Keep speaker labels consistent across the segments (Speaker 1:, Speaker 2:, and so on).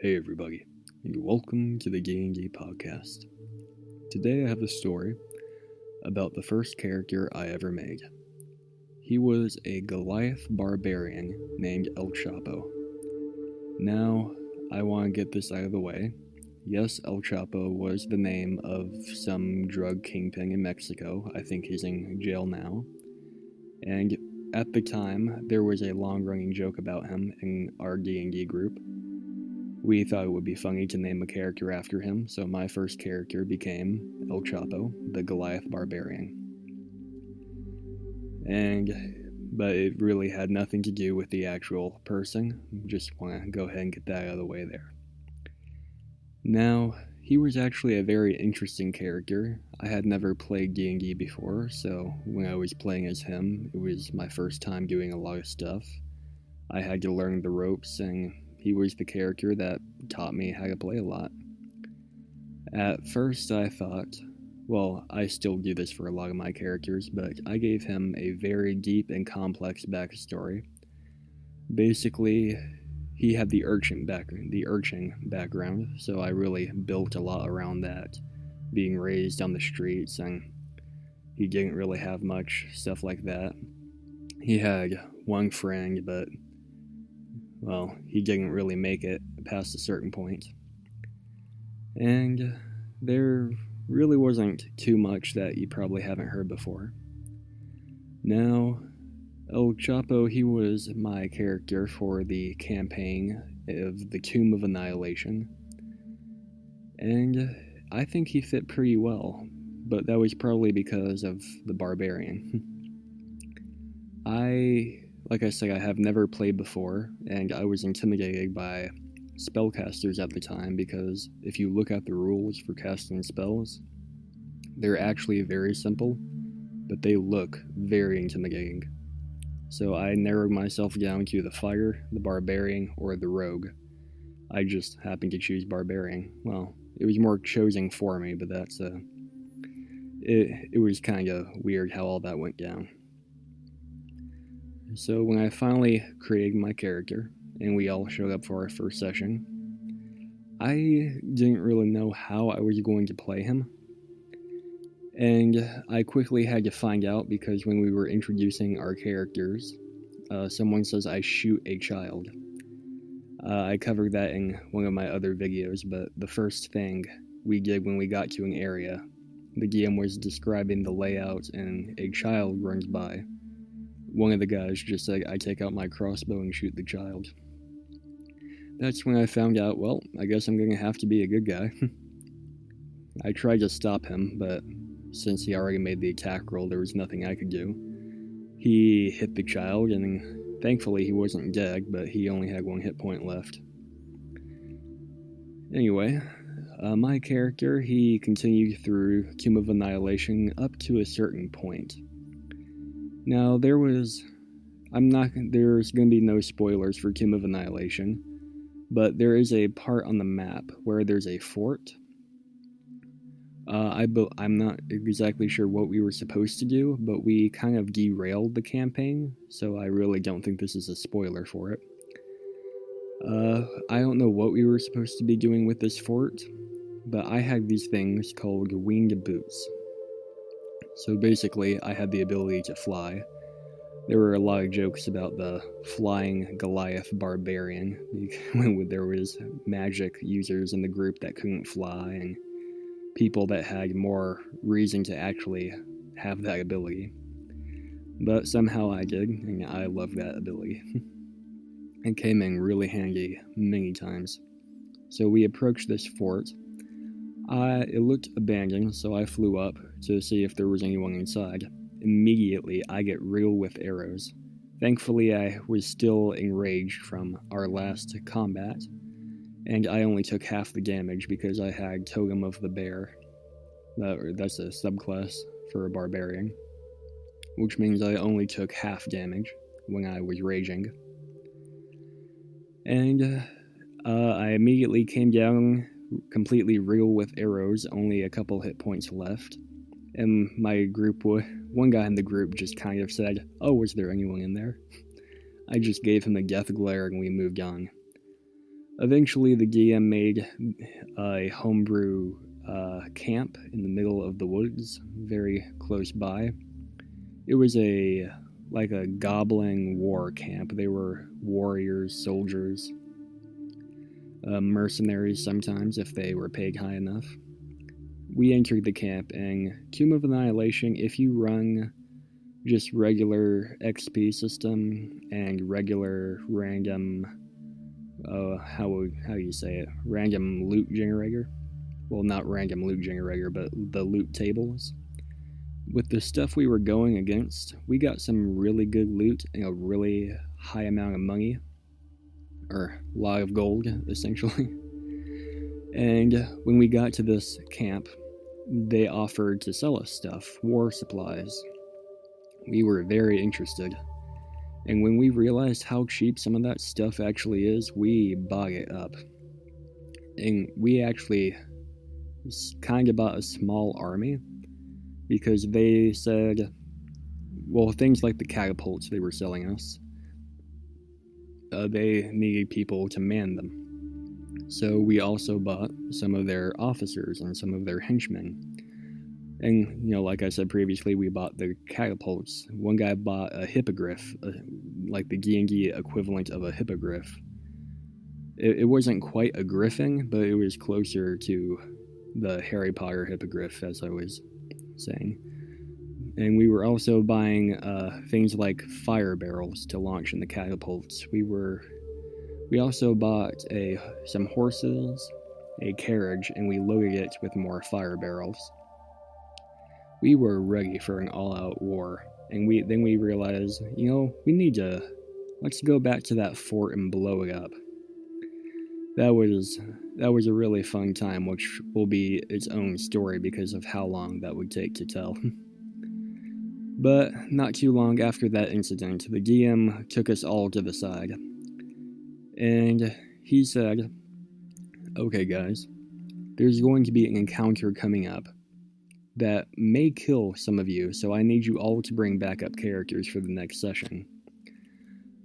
Speaker 1: Hey everybody, and welcome to the D&D podcast. Today I have a story about the first character I ever made. He was a Goliath barbarian named El Chapo. Now, I want to get this out of the way. Yes, El Chapo was the name of some drug kingpin in Mexico. I think he's in jail now. And at the time, there was a long-running joke about him in our D&D group. We thought it would be funny to name a character after him, so my first character became El Chapo, the Goliath barbarian. But it really had nothing to do with the actual person. Just want to go ahead and get that out of the way there. Now, he was actually a very interesting character. I had never played D&D before, so when I was playing as him, it was my first time doing a lot of stuff. I had to learn the ropes, and he was the character that taught me how to play a lot. At first I thought, well, I still do this for a lot of my characters, but I gave him a very deep and complex backstory. Basically, he had the urchin background, so I really built a lot around that, being raised on the streets, and he didn't really have much stuff like that. He had one friend, but well, he didn't really make it past a certain point. And there really wasn't too much that you probably haven't heard before. Now, El Chapo, he was my character for the campaign of the Tomb of Annihilation. And I think he fit pretty well, but that was probably because of the barbarian. Like I said, I have never played before, and I was intimidated by spellcasters at the time because if you look at the rules for casting spells, they're actually very simple, but they look very intimidating. So I narrowed myself down to the fighter, the barbarian, or the rogue. I just happened to choose barbarian. Well, it was more chosen for me, but it was kind of weird how all that went down. So when I finally created my character, and we all showed up for our first session, I didn't really know how I was going to play him. And I quickly had to find out because when we were introducing our characters, someone says I shoot a child. I covered that in one of my other videos, but the first thing we did when we got to an area, the DM was describing the layout and a child runs by. One of the guys just said, I take out my crossbow and shoot the child. That's when I found out, well, I guess I'm going to have to be a good guy. I tried to stop him, but since he already made the attack roll, there was nothing I could do. He hit the child, and thankfully he wasn't dead, but he only had 1 hit point left. Anyway, my character, he continued through Tomb of Annihilation up to a certain point. Now, there's going to be no spoilers for Tomb of Annihilation, but there is a part on the map where there's a fort. I'm not exactly sure what we were supposed to do, but we kind of derailed the campaign, so I really don't think this is a spoiler for it. I don't know what we were supposed to be doing with this fort, but I had these things called winged boots. So basically, I had the ability to fly. There were a lot of jokes about the flying Goliath barbarian when there was magic users in the group that couldn't fly and people that had more reason to actually have that ability. But somehow I did, and I love that ability. It came in really handy many times. So we approached this fort. It looked abandoned, so I flew up to see if there was anyone inside. Immediately, I get reeled with arrows. Thankfully, I was still enraged from our last combat, and I only took half the damage because I had Totem of the Bear. That's a subclass for a barbarian, which means I only took half damage when I was raging. And I immediately came down completely reeled with arrows, only a couple hit points left. And one guy in the group just kind of said, "Oh, was there anyone in there?" I just gave him a death glare and we moved on. Eventually, the DM made a homebrew camp in the middle of the woods, very close by. It was like a goblin war camp. They were warriors, soldiers, mercenaries sometimes if they were paid high enough. We entered the camp, and Tomb of Annihilation, if you run just regular XP system and regular random, how you say it, random loot generator. Well, not random loot generator, but the loot tables. With the stuff we were going against, we got some really good loot and a really high amount of money, or a lot of gold, essentially. And when we got to this camp, they offered to sell us stuff, war supplies. We were very interested. And when we realized how cheap some of that stuff actually is, we bought it up. And we actually kind of bought a small army because they said, well, things like the catapults they were selling us, they needed people to man them. So we also bought some of their officers and some of their henchmen. And, like I said previously, we bought the catapults. One guy bought a hippogriff, like the D&D equivalent of a hippogriff. It wasn't quite a griffin, but it was closer to the Harry Potter hippogriff, as I was saying. And we were also buying things like fire barrels to launch in the catapults. We also bought some horses, a carriage, and we loaded it with more fire barrels. We were ready for an all-out war, and then we realized, let's go back to that fort and blow it up. That was a really fun time, which will be its own story because of how long that would take to tell. But not too long after that incident, the DM took us all to the side, and he said, "Okay, guys, there's going to be an encounter coming up that may kill some of you, so I need you all to bring backup characters for the next session."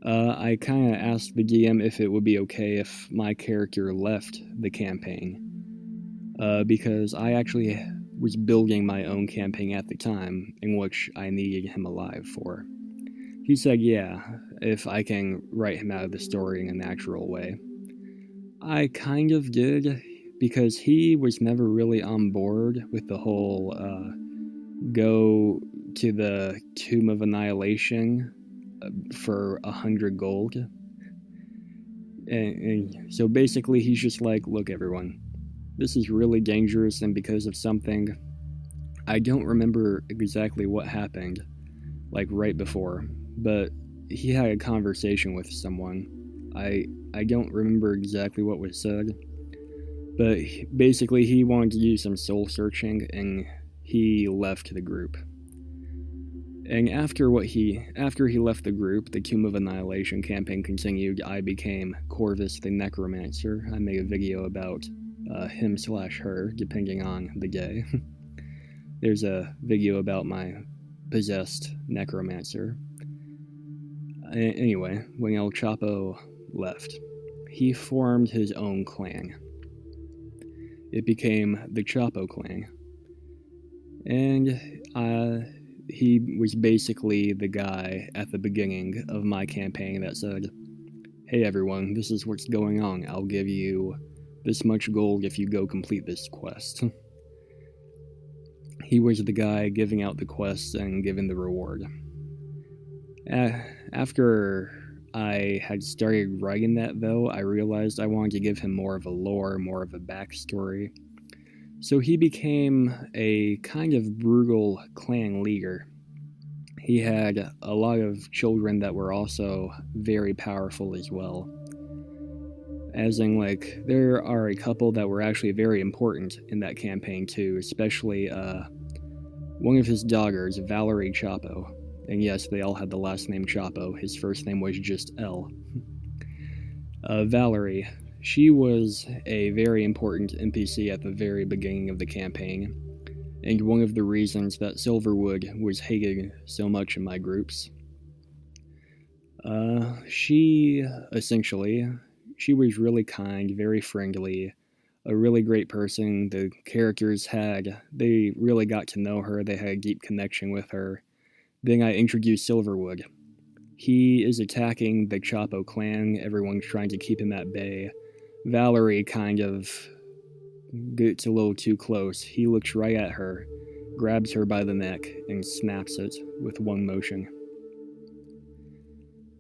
Speaker 1: I kind of asked the DM if it would be okay if my character left the campaign, because I actually was building my own campaign at the time, in which I needed him alive for. He said, yeah, if I can write him out of the story in a natural way. I kind of did, because he was never really on board with the whole go to the Tomb of Annihilation for 100 gold. And so basically he's just like, look everyone, this is really dangerous, and because of something, I don't remember exactly what happened, like right before, but he had a conversation with someone. I don't remember exactly what was said, but basically he wanted to do some soul searching, and he left the group. And after he left the group, the Tomb of Annihilation campaign continued. I became Corvus the Necromancer. I made a video about him/her, depending on the day. There's a video about my possessed necromancer. Anyway, when El Chapo left, he formed his own clan. It became the Chapo clan. And he was basically the guy at the beginning of my campaign that said, hey everyone, this is what's going on. I'll give you this much gold if you go complete this quest. He was the guy giving out the quests and giving the reward. After I had started writing that, though, I realized I wanted to give him more of a lore, more of a backstory. So he became a kind of brutal clan leader. He had a lot of children that were also very powerful as well. As in, like, there are a couple that were actually very important in that campaign too, especially one of his daughters, Valerie Chapo. And yes, they all had the last name Chapo. His first name was just L. Valerie, she was a very important NPC at the very beginning of the campaign, and one of the reasons that Silverwood was hated so much in my groups. She she was really kind, very friendly, a really great person. The characters they really got to know her, they had a deep connection with her. Then I introduced Silverwood. He is attacking the Chapo clan, everyone's trying to keep him at bay. Valerie kind of gets a little too close. He looks right at her, grabs her by the neck, and snaps it with one motion.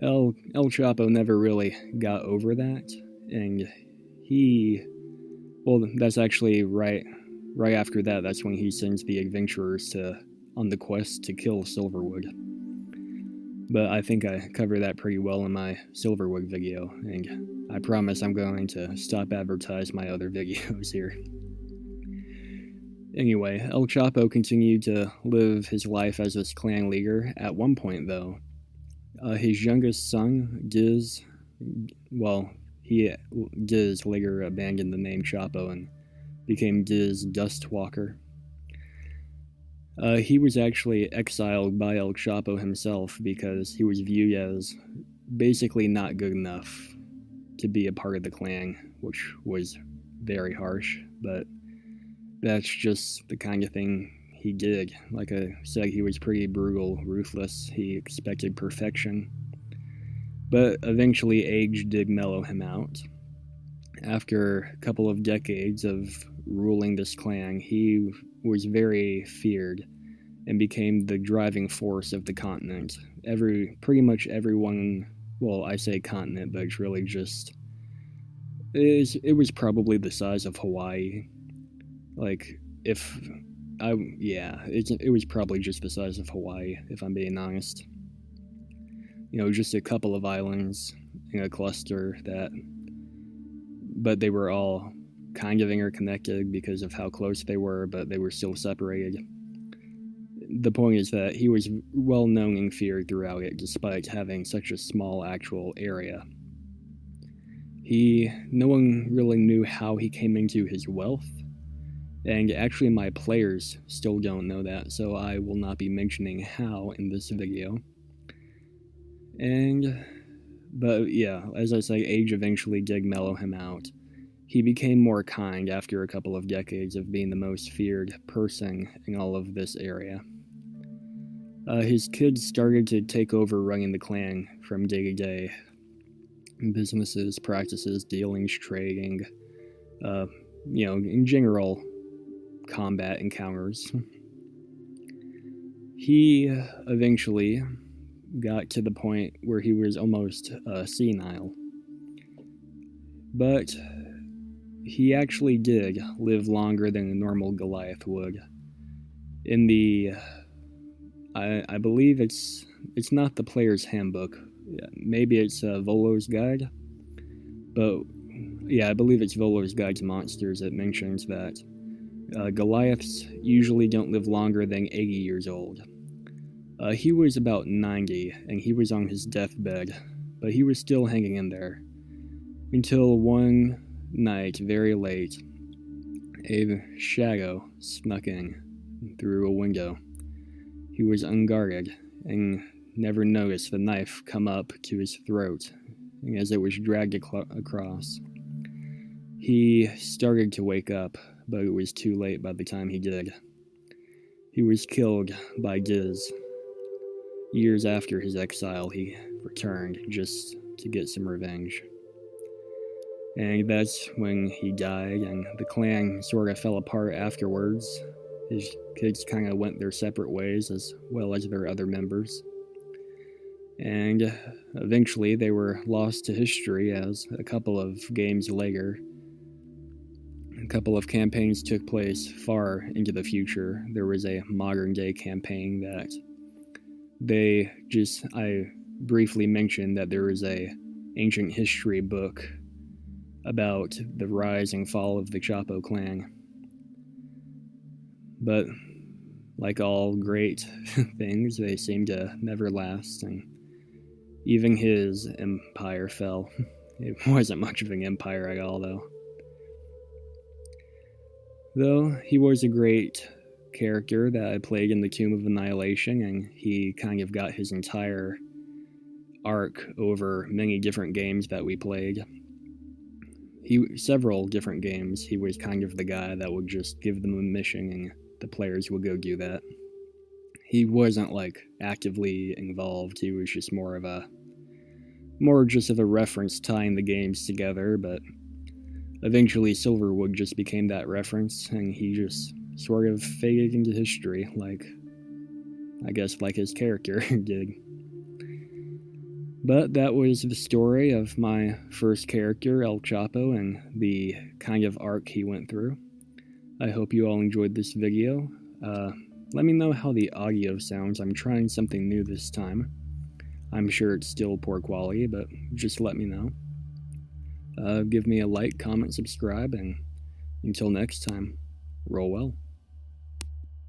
Speaker 1: El Chapo never really got over that, and that's actually right after that. That's when he sends the adventurers on the quest to kill Silverwood. But I think I covered that pretty well in my Silverwood video, and I promise I'm going to stop advertise my other videos here. Anyway, El Chapo continued to live his life as this clan leader. At one point, though, his youngest son, Giz later abandoned the name Chapo and became Giz Dustwalker. He was actually exiled by El Chapo himself because he was viewed as basically not good enough to be a part of the clan, which was very harsh, but that's just the kind of thing he did. Like I said, he was pretty brutal, ruthless. He expected perfection. But eventually, age did mellow him out. After a couple of decades of ruling this clan, he was very feared and became the driving force of the continent. Pretty much everyone, well, I say continent, but it's really just, it was probably the size of Hawaii. Like, it was probably just the size of Hawaii, if I'm being honest. Just a couple of islands in a cluster but they were all kind of interconnected because of how close they were, but they were still separated. The point is that he was well known and feared throughout it, despite having such a small actual area. No one really knew how he came into his wealth, and actually my players still don't know that, so I will not be mentioning how in this video. But yeah, as I say, age eventually did mellow him out. He became more kind after a couple of decades of being the most feared person in all of this area. His kids started to take over running the clan from day to day. Businesses, practices, dealings, trading, in general, combat encounters. He eventually got to the point where he was almost senile. But he actually did live longer than a normal Goliath would. In the I believe it's not the player's handbook. Maybe it's Volo's Guide. But yeah, I believe it's Volo's Guide to Monsters that mentions that Goliaths usually don't live longer than 80 years old. He was about 90, and he was on his deathbed, but he was still hanging in there. Until one night, very late, a shadow snuck in through a window. He was unguarded and never noticed the knife come up to his throat as it was dragged across. He started to wake up, but it was too late by the time he did. He was killed by Giz. Years after his exile, he returned just to get some revenge. And that's when he died, and the clan sort of fell apart afterwards. His kids kind of went their separate ways, as well as their other members. And eventually they were lost to history, as a couple of games later, a couple of campaigns took place far into the future. There was a modern day campaign that I briefly mentioned that there was a ancient history book about the rise and fall of the Chapo clan. But like all great things, they seem to never last, and even his empire fell. It wasn't much of an empire at all, though he was a great character that I played in the Tomb of Annihilation, and he kind of got his entire arc over many different games that we played. several different games, he was kind of the guy that would just give them a mission and the players would go do that. He wasn't like actively involved. He was just more just of a reference tying the games together, but eventually Silverwood just became that reference and he just sort of faded into history, like I guess like his character did. But that was the story of my first character, El Chapo, and the kind of arc he went through. I hope you all enjoyed this video. Let me know how the audio sounds. I'm trying something new this time. I'm sure it's still poor quality, but just let me know. Give me a like, comment, subscribe, and until next time, roll well.